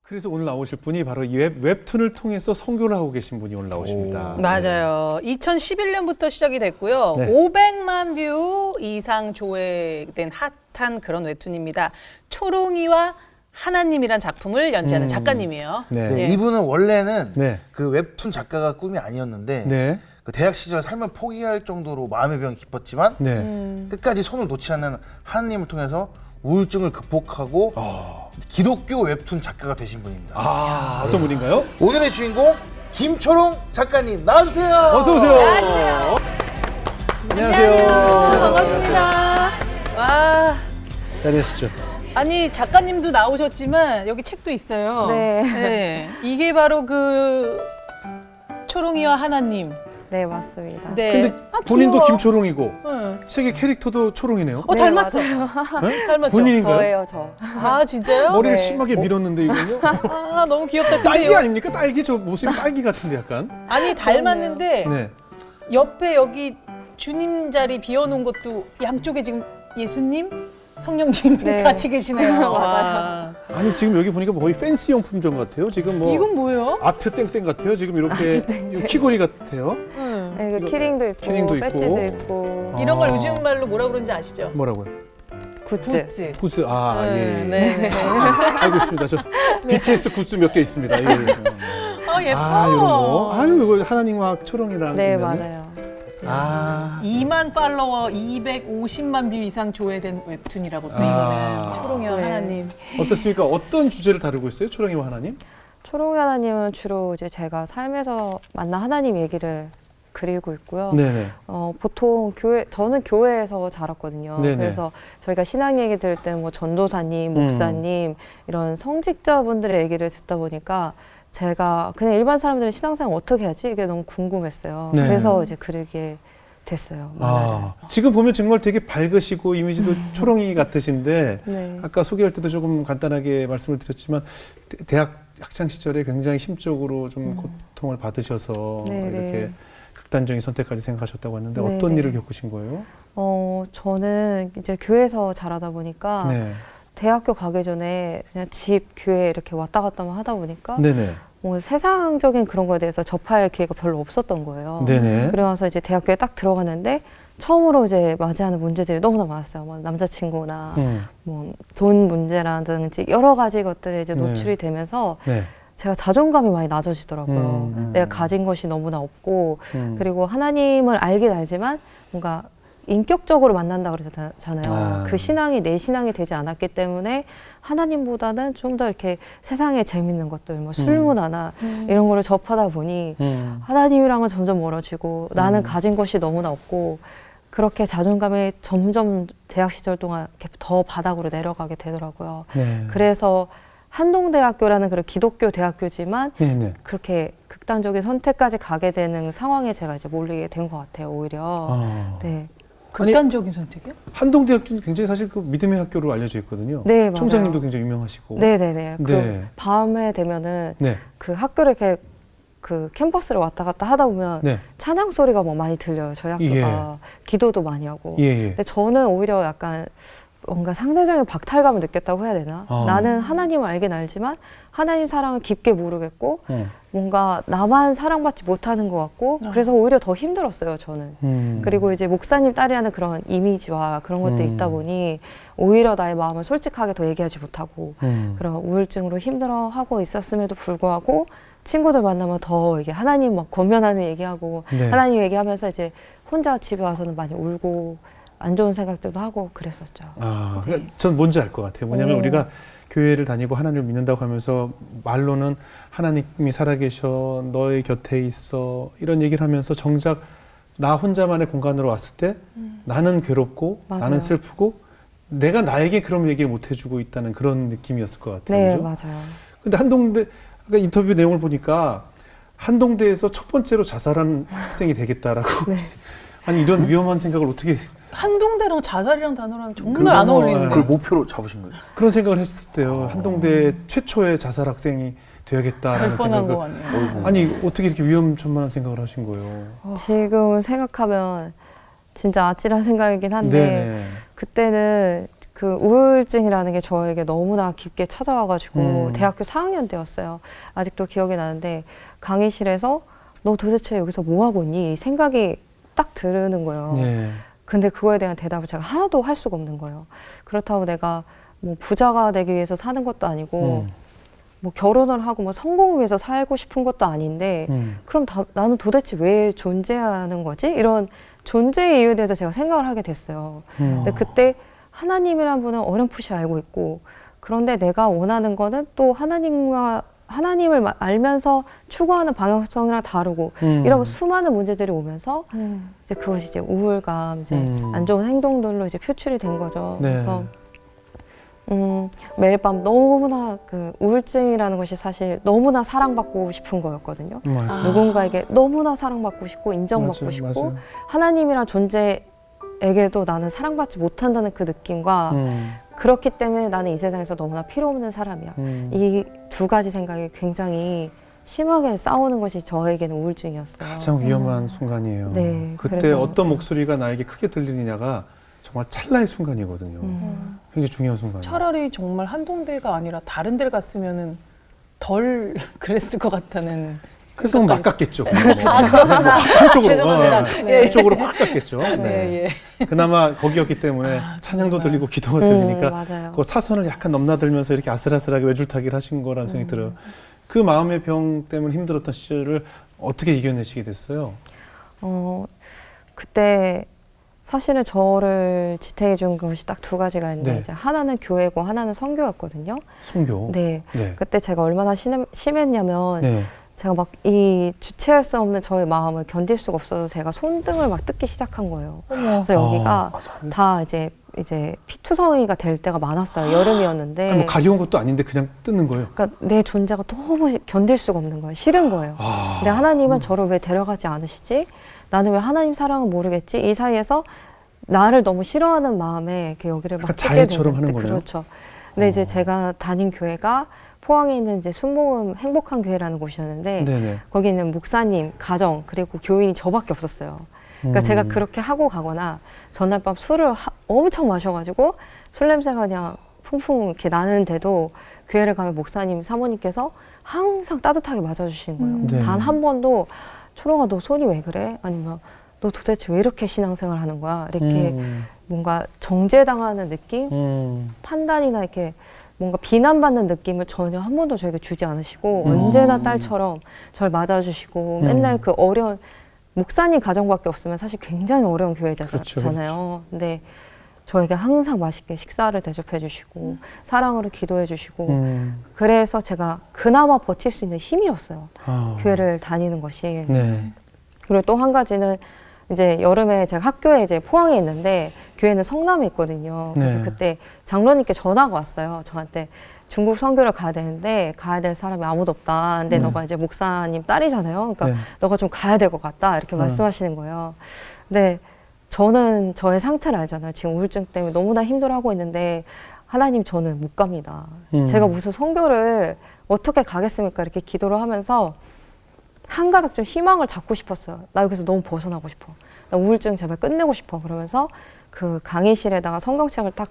그래서 오늘 나오실 분이 바로 이 웹툰을 통해서 선교를 하고 계신 분이 오늘 나오십니다. 맞아요. 2011년부터 시작이 됐고요. 네. 500만 뷰 이상 조회된 핫한 그런 웹툰입니다. 초롱이와 하나님이란 작품을 연재하는 작가님이에요. 네. 네, 예. 이분은 원래는 네. 그 웹툰 작가가 꿈이 아니었는데 네. 그 대학 시절 삶을 포기할 정도로 마음의 병이 깊었지만 네. 끝까지 손을 놓지 않는 하나님을 통해서 우울증을 극복하고 기독교 웹툰 작가가 되신 분입니다. 아, 어떤 분인가요? 오늘의 주인공 김초롱 작가님 나와주세요. 어서 오세요. 안녕하세요. 반갑습니다. 와, 자리하시죠. 아니 작가님도 나오셨지만 여기 책도 있어요. 네. 이게 바로 그 초롱이와 하나님. 네, 맞습니다. 네. 근데 아, 본인도 귀여워. 김초롱이고 응. 책의 캐릭터도 초롱이네요. 어, 네, 닮았어. 네? 닮았죠? 본인인가요? 저예요, 저. 아, 진짜요? 머리를 네. 심하게 밀었는데 이건요? 아, 너무 귀엽다. 근데 딸기 아닙니까? 딸기 저 모습이 딸기 같은데 약간. 아니, 닮았는데 네. 옆에 여기 주님 자리 비워놓은 것도 양쪽에 지금 예수님, 성령님 네. 같이 계시네요. 맞아요. 와. 아니 지금 여기 보니까 거의 팬시 용품점 같아요. 지금 뭐 이건 뭐예요? 아트 땡땡 같아요. 지금 이렇게 귀걸이 같아요. 응. 네, 그 이거 키링도 있고, 키링도 있고. 배지도 있고, 이런 걸 아. 요즘 말로 뭐라 그러는지 아시죠? 뭐라고요? 굿즈. 굿즈. 굿즈. 아 예. 네. 알고 있습니다. 저 BTS 굿즈 몇 개 있습니다. 예. 어, 예뻐. 아 이런 거. 아유 이거 하나님과 초롱이랑. 네, 있네요. 맞아요. 아. 2만 팔로워 250만 뷰 이상 조회된 웹툰이라고 또 이거는 아. 초롱이와 네. 하나님. 어떻습니까? 어떤 주제를 다루고 있어요? 초롱이와 하나님? 초롱이 하나님은 주로 이제 제가 삶에서 만난 하나님 얘기를 그리고 있고요. 네네. 보통 저는 교회에서 자랐거든요. 네네. 그래서 저희가 신앙 얘기 들을 때는 뭐 전도사님, 목사님, 이런 성직자분들의 얘기를 듣다 보니까 제가 그냥 일반 사람들은 신앙생활 어떻게 하지? 이게 너무 궁금했어요. 네. 그래서 이제 그리게 됐어요. 아, 지금 보면 정말 되게 밝으시고 이미지도 초롱이 같으신데 네. 아까 소개할 때도 조금 간단하게 말씀을 드렸지만 대학 학창 시절에 굉장히 심적으로 좀 고통을 받으셔서 네, 이렇게 네. 극단적인 선택까지 생각하셨다고 했는데 네, 어떤 네. 일을 겪으신 거예요? 저는 이제 교회에서 자라다 보니까 네. 대학교 가기 전에 그냥 집, 교회 이렇게 왔다 갔다만 하다 보니까 네네. 뭐 세상적인 그런 거에 대해서 접할 기회가 별로 없었던 거예요. 네네. 그래서 이제 대학교에 딱 들어갔는데 처음으로 이제 맞이하는 문제들이 너무나 많았어요. 뭐 남자친구나 뭐 돈 문제라든지 여러 가지 것들에 이제 네. 노출이 되면서 네. 제가 자존감이 많이 낮아지더라고요. 내가 가진 것이 너무나 없고 그리고 하나님을 알긴 알지만 뭔가 인격적으로 만난다 그러잖아요. 아. 그 신앙이 내 신앙이 되지 않았기 때문에 하나님보다는 좀 더 이렇게 세상에 재밌는 것들, 뭐 술문화나 이런 거를 접하다 보니 하나님이랑은 점점 멀어지고 나는 가진 것이 너무나 없고 그렇게 자존감이 점점 대학 시절 동안 이렇게 더 바닥으로 내려가게 되더라고요. 네. 그래서 한동대학교라는 그런 기독교 대학교지만 네네. 그렇게 극단적인 선택까지 가게 되는 상황에 제가 이제 몰리게 된 것 같아요, 오히려. 아. 네. 극단적인 선택이요? 한동대학교는 굉장히 사실 그 믿음의 학교로 알려져 있거든요. 네, 맞아요. 총장님도 굉장히 유명하시고. 네네네. 그 네. 밤에 되면은 네. 그 학교를 이렇게 그 캠퍼스를 왔다 갔다 하다 보면 네. 찬양 소리가 뭐 많이 들려요. 저희 학교가 기도도 많이 하고. 예, 예. 근데 저는 오히려 약간 뭔가 상대적인 박탈감을 느꼈다고 해야 되나? 나는 하나님을 알긴 알지만 하나님 사랑을 깊게 모르겠고 뭔가 나만 사랑받지 못하는 것 같고 그래서 오히려 더 힘들었어요, 저는. 그리고 이제 목사님 딸이라는 그런 이미지와 그런 것들이 있다 보니 오히려 나의 마음을 솔직하게 더 얘기하지 못하고 그런 우울증으로 힘들어하고 있었음에도 불구하고 친구들 만나면 더 이게 하나님 막 권면하는 얘기하고 네. 하나님 얘기하면서 이제 혼자 집에 와서는 많이 울고 안 좋은 생각들도 하고 그랬었죠. 아, 그러니까 전 뭔지 알 것 같아요. 뭐냐면 우리가 교회를 다니고 하나님을 믿는다고 하면서 말로는 하나님이 살아계셔, 너의 곁에 있어 이런 얘기를 하면서 정작 나 혼자만의 공간으로 왔을 때 나는 괴롭고 맞아요. 나는 슬프고 내가 나에게 그런 얘기를 못 해주고 있다는 그런 느낌이었을 것 같아요. 네, 그죠? 맞아요. 근데 한동대 아까 인터뷰 내용을 보니까 한동대에서 첫 번째로 자살한 학생이 되겠다라고 네. 아니 이런 위험한 생각을 어떻게 한동대랑 자살이랑 단어랑 정말 그거 안 뭐, 어울리는데. 그걸 목표로 잡으신 거예요? 그런 생각을 했을 때요. 한동대 최초의 자살 학생이 되어야겠다라는 될 뻔한 거 생각을 아니에요. 아니 어떻게 이렇게 위험천만한 생각을 하신 거예요? 지금 생각하면 진짜 아찔한 생각이긴 한데 네네. 그때는 그 우울증이라는 게 저에게 너무나 깊게 찾아와가지고 대학교 4학년 때였어요. 아직도 기억이 나는데 강의실에서 너 도대체 여기서 뭐 하고 있니? 이 생각이 딱 드는 거예요. 네. 근데 그거에 대한 대답을 제가 하나도 할 수가 없는 거예요. 그렇다고 내가 뭐 부자가 되기 위해서 사는 것도 아니고 뭐 결혼을 하고 뭐 성공을 위해서 살고 싶은 것도 아닌데 그럼 나는 도대체 왜 존재하는 거지? 이런 존재의 이유에 대해서 제가 생각을 하게 됐어요. 근데 그때 하나님이란 분은 어렴풋이 알고 있고 그런데 내가 원하는 거는 또 하나님을 알면서 추구하는 방향성이랑 다르고 이런 수많은 문제들이 오면서 이제 그것이 이제 우울감, 이제 안 좋은 행동들로 이제 표출이 된 거죠. 네. 그래서 매일 밤 너무나 그 우울증이라는 것이 사실 너무나 사랑받고 싶은 거였거든요. 맞아요. 누군가에게 너무나 사랑받고 싶고 인정받고 맞아요, 싶고 맞아요. 하나님이란 존재에게도 나는 사랑받지 못한다는 그 느낌과 그렇기 때문에 나는 이 세상에서 너무나 필요 없는 사람이야. 이 두 가지 생각이 굉장히 심하게 싸우는 것이 저에게는 우울증이었어요. 가장 위험한 순간이에요. 네, 그때 그래서- 어떤 목소리가 나에게 크게 들리느냐가 정말 찰나의 순간이거든요. 굉장히 중요한 순간이에요. 차라리 정말 한동대가 아니라 다른 데를 갔으면은 덜 그랬을 것 같다는. 그래서 막 갔겠죠. 그렇구나. 한쪽으로, 죄송합니다. 네. 한쪽으로 확 갔겠죠. 네. 네, 예. 그나마 거기였기 때문에 찬양도 정말. 들리고 기도가 들리니까 맞아요. 그 사선을 약간 넘나들면서 이렇게 아슬아슬하게 외줄타기를 하신 거라는 생각이 들어요. 그 마음의 병 때문에 힘들었던 시절을 어떻게 이겨내시게 됐어요? 그때 사실은 저를 지탱해 준 것이 딱 두 가지가 있는데 네. 이제 하나는 교회고 하나는 선교였거든요. 선교. 네. 네. 그때 제가 얼마나 심했냐면 네. 제가 막 이 주체할 수 없는 저의 마음을 견딜 수가 없어서 제가 손등을 막 뜯기 시작한 거예요. 그래서 여기가 다 이제 피투성이가 될 때가 많았어요. 여름이었는데. 아니, 뭐 가려운 것도 아닌데 그냥 뜯는 거예요. 그러니까 내 존재가 너무 견딜 수가 없는 거예요. 싫은 거예요. 근데 하나님은 저를 왜 데려가지 않으시지? 나는 왜 하나님 사랑을 모르겠지? 이 사이에서 나를 너무 싫어하는 마음에 이렇게 여기를 막 약간 뜯게 자해처럼 되는 하는 거네요? 그렇죠. 근데 이제 제가 다닌 교회가 포항에 있는 이제 순복음 행복한 교회라는 곳이었는데 네네. 거기는 목사님, 가정 그리고 교인이 저밖에 없었어요. 그러니까 제가 그렇게 하고 가거나 전날 밤 술을 엄청 마셔가지고 술 냄새가 그냥 풍풍 이렇게 나는데도 교회를 가면 목사님, 사모님께서 항상 따뜻하게 맞아주시는 거예요. 네. 단 한 번도 초롱아 너 손이 왜 그래? 아니면 너 도대체 왜 이렇게 신앙생활 하는 거야? 이렇게 뭔가 정죄당하는 느낌? 판단이나 이렇게 뭔가 비난받는 느낌을 전혀 한 번도 저에게 주지 않으시고 언제나 딸처럼 저를 맞아주시고 맨날 그 어려운 목사님 가정밖에 없으면 사실 굉장히 어려운 교회잖아요. 그렇죠. 근데 저에게 항상 맛있게 식사를 대접해 주시고 사랑으로 기도해 주시고 그래서 제가 그나마 버틸 수 있는 힘이었어요. 교회를 다니는 것이. 네. 그리고 또 한 가지는 이제 여름에 제가 학교에 이제 포항에 있는데 교회는 성남에 있거든요. 그래서 네. 그때 장로님께 전화가 왔어요. 저한테 중국 선교를 가야 되는데 가야 될 사람이 아무도 없다. 근데 너가 이제 목사님 딸이잖아요. 그러니까 네. 너가 좀 가야 될 것 같다. 이렇게 말씀하시는 거예요. 근데 저는 저의 상태를 알잖아요. 지금 우울증 때문에 너무나 힘들어하고 있는데 하나님 저는 못 갑니다. 제가 무슨 선교를 어떻게 가겠습니까? 이렇게 기도를 하면서 한 가닥 좀 희망을 잡고 싶었어요. 나 여기서 너무 벗어나고 싶어. 나 우울증 제발 끝내고 싶어. 그러면서 그 강의실에다가 성경책을 딱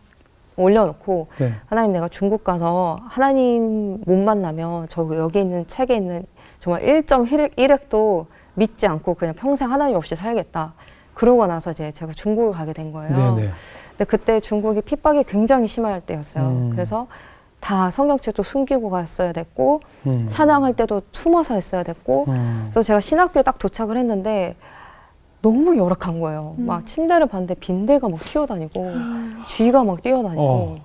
올려놓고 네. 하나님 내가 중국 가서 하나님 못 만나면 저 여기 있는 책에 있는 정말 1.1획도 믿지 않고 그냥 평생 하나님 없이 살겠다. 그러고 나서 이제 제가 중국을 가게 된 거예요. 네네. 근데 그때 중국이 핍박이 굉장히 심할 때였어요. 그래서 다 성경책도 숨기고 갔어야 됐고 찬양할 때도 숨어서 했어야 됐고 그래서 제가 신학교에 딱 도착을 했는데 너무 열악한 거예요. 막 침대를 봤는데 빈대가 막 튀어다니고 쥐가 막 뛰어다니고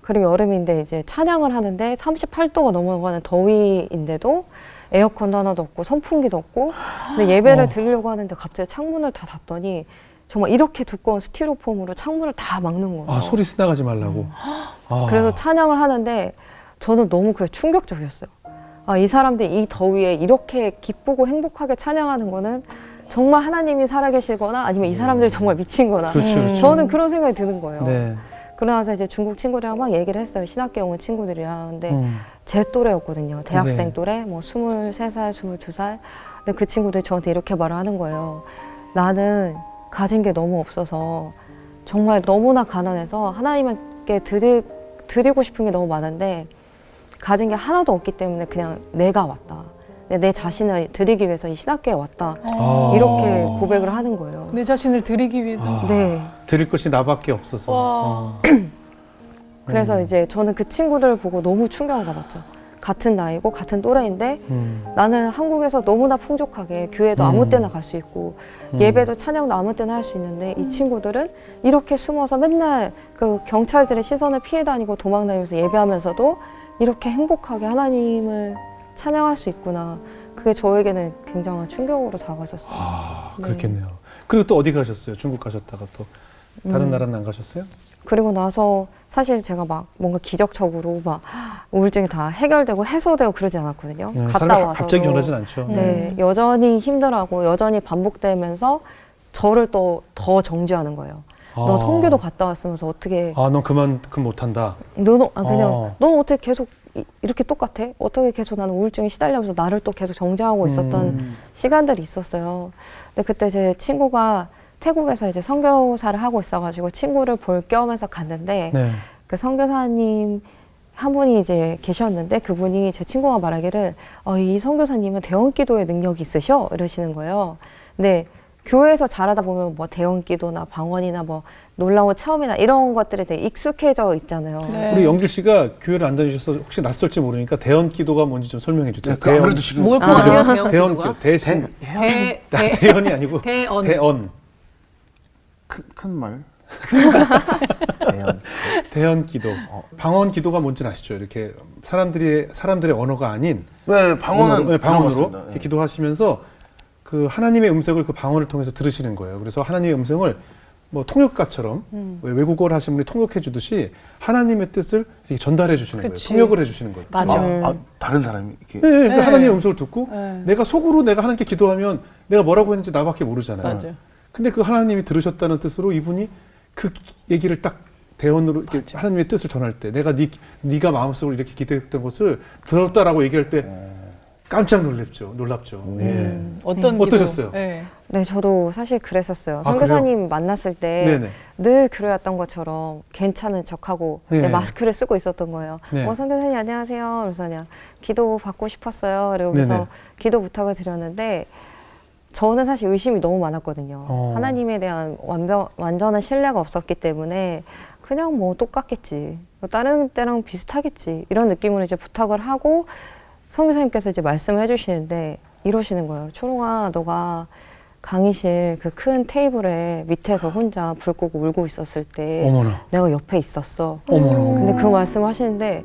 그리고 여름인데 이제 찬양을 하는데 38도가 넘어가는 더위인데도 에어컨도 하나도 없고 선풍기도 없고 근데 예배를 드리려고 하는데 갑자기 창문을 다 닫더니 정말 이렇게 두꺼운 스티로폼으로 창문을 다 막는 거예요. 소리 나가지 말라고. 그래서 찬양을 하는데 저는 너무 그게 충격적이었어요. 이 사람들이 이 더위에 이렇게 기쁘고 행복하게 찬양하는 거는 정말 하나님이 살아계시거나 아니면 이 사람들이 정말 미친 거나 그렇죠. 저는 그런 생각이 드는 거예요. 네. 그러면서 이제 중국 친구들이랑 막 얘기를 했어요. 신학교 온 친구들이랑. 근데 제 또래였거든요. 대학생 네. 또래, 뭐 23살, 22살. 근데 그 친구들이 저한테 이렇게 말을 하는 거예요. 나는 가진 게 너무 없어서 정말 너무나 가난해서 하나님께 드리고 싶은 게 너무 많은데 가진 게 하나도 없기 때문에 그냥 내가 왔다. 내 자신을 드리기 위해서 이 신학교에 왔다. 이렇게 고백을 하는 거예요. 내 자신을 드리기 위해서. 네. 드릴 것이 나밖에 없어서. 와. 그래서 이제 저는 그 친구들을 보고 너무 충격을 받았죠. 같은 나이고 같은 또래인데 나는 한국에서 너무나 풍족하게 교회도 아무 때나 갈 수 있고 예배도 찬양도 아무 때나 할 수 있는데 이 친구들은 이렇게 숨어서 맨날 그 경찰들의 시선을 피해 다니고 도망 다니면서 예배하면서도 이렇게 행복하게 하나님을 찬양할 수 있구나. 그게 저에게는 굉장한 충격으로 다가왔었어요. 아, 그렇겠네요. 그리고 또 어디 가셨어요? 중국 가셨다가 또 다른 나라는 안 가셨어요? 그리고 나서 사실 제가 막 뭔가 기적적으로 막 우울증이 다 해결되고 해소되고 그러지 않았거든요. 갔다 사람이 와서 갑자기 변하진 않죠. 네, 여전히 힘들하고 여전히 반복되면서 저를 또 더 정죄하는 거예요. 너 선교도 갔다 왔으면서 어떻게 넌 그만큼 못한다. 넌 넌 어떻게 계속 이렇게 똑같아? 어떻게 계속 나는 우울증에 시달리면서 나를 또 계속 정죄하고 있었던 시간들이 있었어요. 근데 그때 제 친구가 태국에서 이제 선교사를 하고 있어가지고 친구를 볼 겸해서 갔는데 네. 그 선교사님 한 분이 이제 계셨는데 그분이 제 친구가 말하기를 이 선교사님은 대원기도의 능력이 있으셔 이러시는 거예요. 근데 교회에서 자라다 보면 뭐 대원기도나 방언이나 뭐 놀라운 체험이나 이런 것들에 대해 익숙해져 있잖아요. 네. 우리 영길 씨가 교회를 안 다니셔서 혹시 낯설지 모르니까 대원 기도가 뭔지 좀 설명해 주세요. 네, 아무래도 지금 뭘 포함해요? 대원 기도 대신 대원이 아니고 대언. 대언 큰 말. 대언 기도 방언 기도가 뭔지는 아시죠? 이렇게 사람들의 언어가 아닌 네, 방언은 방언으로 들어봤습니다. 이렇게 네. 기도하시면서 그 하나님의 음성을 그 방언을 통해서 들으시는 거예요. 그래서 하나님의 음성을 뭐 통역가처럼 외국어를 하시는 분이 통역해 주듯이 하나님의 뜻을 이렇게 전달해 주시는 그치. 거예요. 통역을 해 주시는 거예요. 맞아. 다른 사람이 이렇게. 네, 그러니까 네. 하나님의 음성을 듣고 네. 내가 속으로 내가 하나님께 기도하면 내가 뭐라고 했는지 나밖에 모르잖아요. 맞아. 근데 그 하나님이 들으셨다는 뜻으로 이분이 그 얘기를 딱 대언으로 이렇게 하나님의 뜻을 전할 때 내가 네가 마음속으로 이렇게 기도했던 것을 들었다라고 얘기할 때 깜짝 놀랍죠. 예. 어떠셨어요? 네. 네, 저도 사실 그랬었어요. 아, 선교사님 만났을 때 네네. 늘 그러였던 것처럼 괜찮은 척하고 네. 내 마스크를 쓰고 있었던 거예요. 네. 선교사님 안녕하세요. 그래서 그냥 기도 받고 싶었어요. 그래서 네네. 기도 부탁을 드렸는데 저는 사실 의심이 너무 많았거든요. 하나님에 대한 완전한 신뢰가 없었기 때문에 그냥 뭐 똑같겠지. 뭐 다른 때랑 비슷하겠지. 이런 느낌으로 이제 부탁을 하고 선교사님께서 이제 말씀을 해주시는데 이러시는 거예요. 초롱아, 너가 강의실 그 큰 테이블에 밑에서 혼자 불 끄고 울고 있었을 때 어머나. 내가 옆에 있었어. 어머나. 근데 그 말씀을 하시는데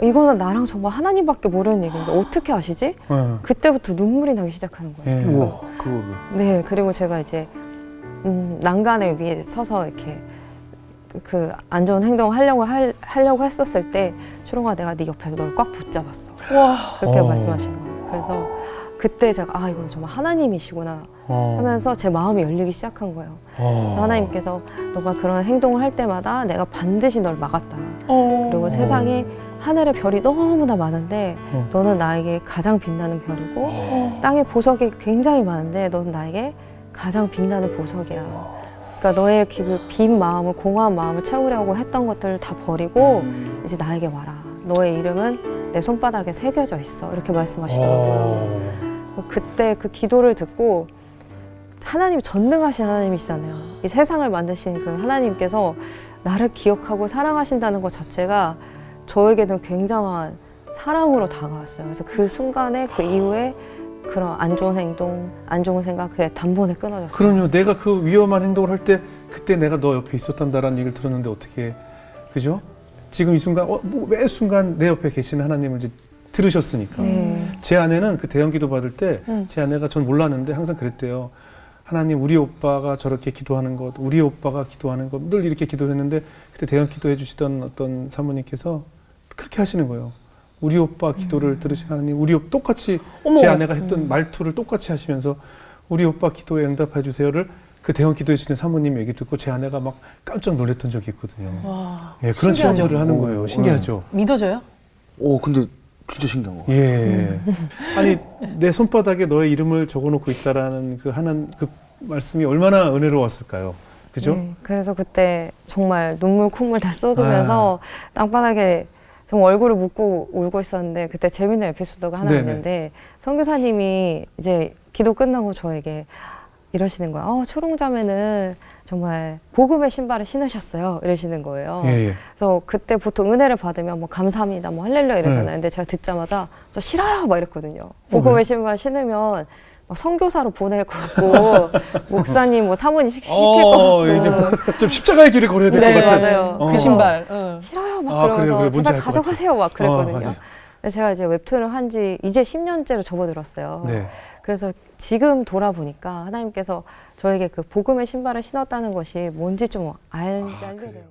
이거는 나랑 정말 하나님밖에 모르는 얘기인데 어떻게 아시지? 그때부터 눈물이 나기 시작하는 거예요. 예. 우와, 그거를. 네, 그리고 제가 이제 난간에 위에 서서 이렇게 그 안 좋은 행동을 하려고 했었을 때 초롱아 내가 네 옆에서 널 꽉 붙잡았어. 와. 그렇게 말씀하신 거예요. 그래서 그때 제가 이건 정말 하나님이시구나 하면서 제 마음이 열리기 시작한 거예요. 하나님께서 너가 그런 행동을 할 때마다 내가 반드시 널 막았다. 그리고 세상에 하늘의 별이 너무나 많은데 너는 나에게 가장 빛나는 별이고 땅의 보석이 굉장히 많은데 너는 나에게 가장 빛나는 보석이야. 그러니까 너의 그 빈 마음을 공허한 마음을 채우려고 했던 것들을 다 버리고 이제 나에게 와라. 너의 이름은 내 손바닥에 새겨져 있어. 이렇게 말씀하시더라고요. 그때 그 기도를 듣고 하나님이 전능하신 하나님이시잖아요. 이 세상을 만드신 그 하나님께서 나를 기억하고 사랑하신다는 것 자체가 저에게는 굉장한 사랑으로 다가왔어요. 그래서 그 순간에 그 이후에 그런 안 좋은 행동, 안 좋은 생각 그게 단번에 끊어졌어요. 그럼요. 내가 그 위험한 행동을 할 때 그때 내가 너 옆에 있었단다라는 얘기를 들었는데 어떻게 그죠? 지금 이 순간 매 순간 내 옆에 계시는 하나님을 이제 들으셨으니까. 네. 제 아내는 그 대형기도 받을 때 제 아내가 전 몰랐는데 항상 그랬대요. 하나님 우리 오빠가 저렇게 기도하는 것, 우리 오빠가 기도하는 것 늘 이렇게 기도했는데 그때 대형기도 해주시던 어떤 사모님께서 그렇게 하시는 거예요. 우리 오빠 기도를 들으신 하나님, 우리 오빠 똑같이 제 아내가 했던 말투를 똑같이 하시면서 우리 오빠 기도에 응답해 주세요를 그 대형 기도해 주시는 사모님 얘기 듣고 제 아내가 막 깜짝 놀랐던 적이 있거든요. 와. 예, 그런 신기하죠? 체험들을 하는 거예요. 신기하죠. 믿어져요? 근데 진짜 신기한 거. 예. 아니 내 손바닥에 너의 이름을 적어놓고 있다라는 그 말씀이 얼마나 은혜로웠을까요? 그죠? 네, 그래서 그때 정말 눈물 콧물 다 쏟으면서 땅바닥에 정말 얼굴을 묶고 울고 있었는데 그때 재밌는 에피소드가 하나 네네. 있는데 선교사님이 이제 기도 끝나고 저에게 이러시는 거예요. 초롱자매는 정말 복음의 신발을 신으셨어요. 이러시는 거예요. 예, 예. 그래서 그때 보통 은혜를 받으면 뭐 감사합니다, 뭐 할렐루야 이러잖아요. 근데 제가 듣자마자 저 싫어요 막 이랬거든요. 복음의 신발 신으면 막 선교사로 보낼 것 같고 목사님 뭐 사모님 시킬 것 같고 좀 십자가의 길을 걸어야 될 것 네, 같은. 맞아요. 그 신발. 싫어요 막 아, 그러면서 그래요. 뭔지 제발 알것 가져가세요 막 그랬거든요. 맞아요. 근데 제가 이제 웹툰을 한 지 이제 10년째로 접어들었어요. 네. 그래서 지금 돌아보니까 하나님께서 저에게 그 복음의 신발을 신었다는 것이 뭔지 좀 알게 돼요.